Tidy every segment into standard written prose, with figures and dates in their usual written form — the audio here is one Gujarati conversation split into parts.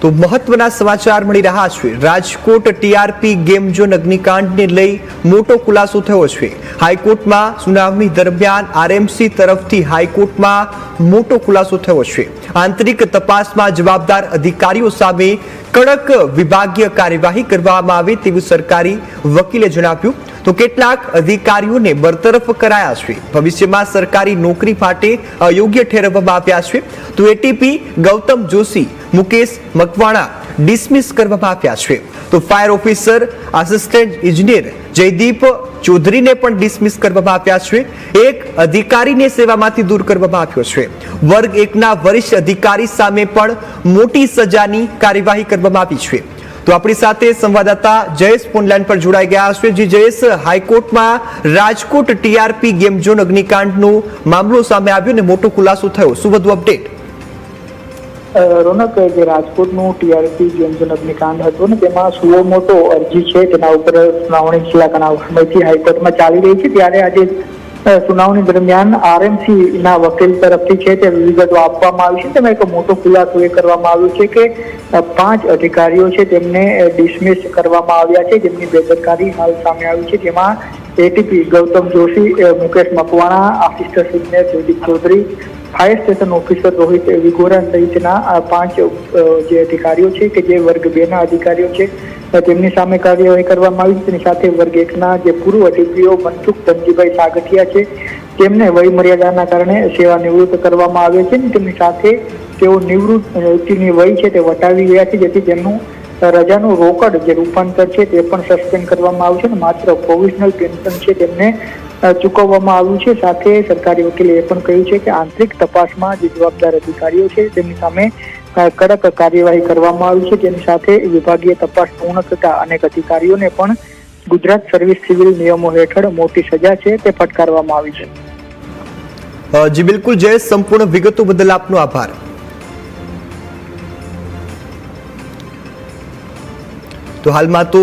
તો મહત્વના સમાચાર મળી રહ્યા છે। રાજકોટ ટીઆરપી ગેમ ઝોન અગ્નિકાંડને લઈ મોટો ખુલાસો થયો છે। હાઈકોર્ટમાં સુનાવણી દરમિયાન આરએમસી તરફથી હાઈકોર્ટમાં મોટો ખુલાસો થયો છે। આંતરિક તપાસમાં જવાબદાર અધિકારીઓ સામે કડક વિભાગીય કાર્યવાહી કરવામાં આવે તેવું સરકારી વકીલે જણાવ્યું। તો કેટલાક અધિકારીઓને બરતરફ કરાયા છે। ભવિષ્યમાં સરકારી નોકરી માટે અયોગ્ય ઠેરવવામાં આવ્યા છે। તો એટીપી ગૌતમ જોશી, મુકેશ મકવાણા ડિસમિસ કરવામાં આવ્યા છે। તો ફાયર ઓફિસર આસિસ્ટન્ટ ઇજનેર જયદીપ ચૌધરીને પણ ડિસમિસ કરવામાં આવ્યા છે। એક અધિકારીને સેવામાંથી દૂર કરવામાં આવ્યો છે। વર્ગ 1ના વરિષ્ઠ અધિકારી સામે પણ મોટી સજાની કાર્યવાહી કરવામાં આવી છે। તો આપણી સાથે સંવાદદાતા જયેશ ફોનલાઈન પર જોડાઈ ગયા છે। જી જયેશ, હાઈકોર્ટમાં રાજકોટ ટીઆરપી ગેમ ઝોન અગ્નિકાંડનો મામલો સામે આવ્યો ને મોટો ખુલાસો થયો, શું વધુ અપડેટ? રોનક, જે રાજકોટનું ટીઆરપી ગેમ ઝોન અગ્નિકાંડ હતો ને તેમાં સુઓ મોટો અરજી છે, તેના ઉપર સુનાવણી છેલ્લા ઘણા સમયથી હાઈકોર્ટમાં ચાલી રહી છે। ત્યારે આજે સુનાવણી દરમિયાન આરએમસી ના વકીલ તરફથી છે તે વિગતો આપવામાં આવી છે। તેમાં એક મોટો ખુલાસો એ કરવામાં આવ્યો છે કે 5 અધિકારીઓ છે તેમને ડિસમિસ કરવામાં આવ્યા છે, જેમની બેદરકારી હાલ સામે આવી છે। જેમાં એટીપી ગૌતમ જોશી, મુકેશ મકવાણા, આસિસ્ટન્ટ ઇજનેર Jaydeep Chaudhari, fire station officer Rohit Vigora સહિતના 5 જે અધિકારીઓ છે કે જે વર્ગ 2ના અધિકારીઓ છે તેમની સામે કાર્યવાહી કરવામાં આવી છે। તેની સાથે વર્ગ 1ના જે પૂર્વ ટીપીઓ મનસુખ ધનજીભાઈ સાગઠિયા છે તેમને વય મર્યાદાના કારણે સેવા નિવૃત્ત કરવામાં આવે છે। તેમની સાથે તેઓ નિવૃત્તિની વય છે તે વટાવી ગયા છે, જેથી તેમનું રજાનું રોકડ જે રૂપાંતર છે તે પણ સસ્પેન્ડ કરવામાં આવ્યું છે અને માત્ર પ્રોવિઝનલ પેન્શન છે તેમને ચૂકવવામાં આવ્યું છે। સાથે સરકારી વકીલે એ પણ કહ્યું છે કે આંતરિક તપાસમાં જે જવાબદાર અધિકારીઓ છે તેમની સામે કડક કાર્યવાહી કરવામાં આવી છે। તેની સાથે વિભાગીય તપાસ પૂર્ણ થતા અનેક અધિકારીઓને પણ ગુજરાત સર્વિસ સિવિલ નિયમો હેઠળ મોટી સજા છે તે ફટકારવામાં આવી છે। જી બિલકુલ જયેશ, સંપૂર્ણ વિગતો બદલ આપનો આભાર। તો હાલમાં તો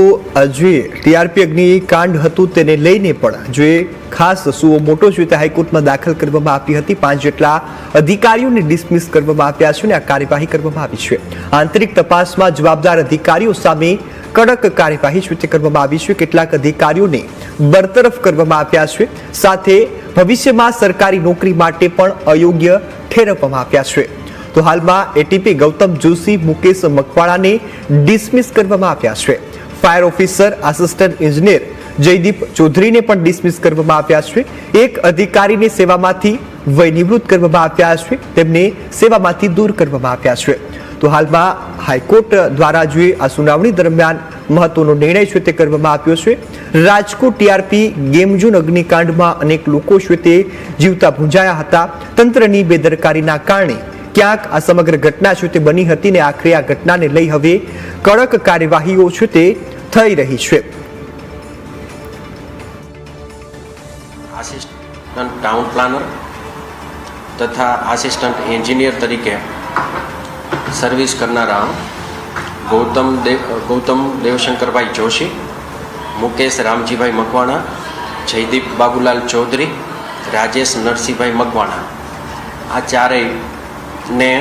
જે ટીઆરપી અગ્નિકાંડ હતું તેને લઈને પણ જે ખાસ સુઓ મોટો છે તે હાઈકોર્ટમાં દાખલ કરવામાં આવી હતી। 5 જેટલા અધિકારીઓને ડિસમિસ કરવામાં આવ્યા છે અને આ કાર્યવાહી કરવામાં આવી છે। આંતરિક તપાસમાં જવાબદાર અધિકારીઓ સામે કડક કાર્યવાહી છે તે કરવામાં આવી છે। કેટલાક અધિકારીઓને બરતરફ કરવામાં આવ્યા છે, સાથે ભવિષ્યમાં સરકારી નોકરી માટે પણ અયોગ્ય ઠેરવવામાં આવ્યા છે। તો હાલમાં એટીપી ગૌતમ જોશી, મુકેશ મકવાણાને ડિસમિસ કરવામાં આવ્યા છે। ફાયર ઓફિસર આસિસ્ટન્ટ ઇજનેર જયદીપ ચૌધરીને પણ ડિસમિસ કરવામાં આવ્યા છે। એક અધિકારીને સેવામાંથી વય નિવૃત્ત કરવામાં આવ્યા છે, તેમને સેવામાંથી દૂર કરવામાં આવ્યા છે। તો હાલમાં હાઈકોર્ટ દ્વારા જે આ સુનાવણી દરમિયાન મહત્વનો નિર્ણય છે તે કરવામાં આવ્યો છે। રાજકોટ ટીઆરપી ગેમ ઝોન અગ્નિકાંડમાં અનેક લોકો છે તે જીવતા ભૂંજાયા હતા। તંત્રની બેદરકારીના કારણે ક્યાંક આ સમગ્ર ઘટના છે તે બની હતી ને આખરે આ ઘટનાને લઈ હવે કડક કાર્યવાહીઓ છે તે થઈ રહી છે। આસિસ્ટન્ટ ટાઉન પ્લાનર તથા આસિસ્ટન્ટ એન્જિનિયર તરીકે સર્વિસ કરનારા ગૌતમ દેવશંકરભાઈ જોશી, મુકેશ રામજીભાઈ મકવાણા, જયદીપ બાબુલાલ ચૌધરી, રાજેશ નરસિંહભાઈ મકવાણા, આ ચારેયને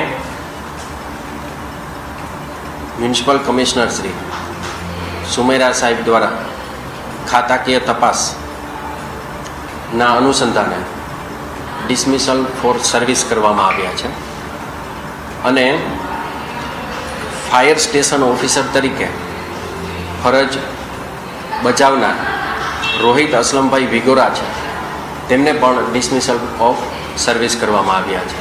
મ્યુનિસિપલ કમિશનર શ્રી સુમેરા સાહેબ દ્વારા ખાતાકીય તપાસના અનુસંધાને ડિસમિસલ ફોર સર્વિસ કરવામાં આવ્યા છે અને ફાયર સ્ટેશન ઓફિસર તરીકે ફરજ બજાવનાર રોહિત અસલમભાઈ વિગોરા છે તેમને પણ ડિસમિસલ ઓફ સર્વિસ કરવામાં આવ્યા છે।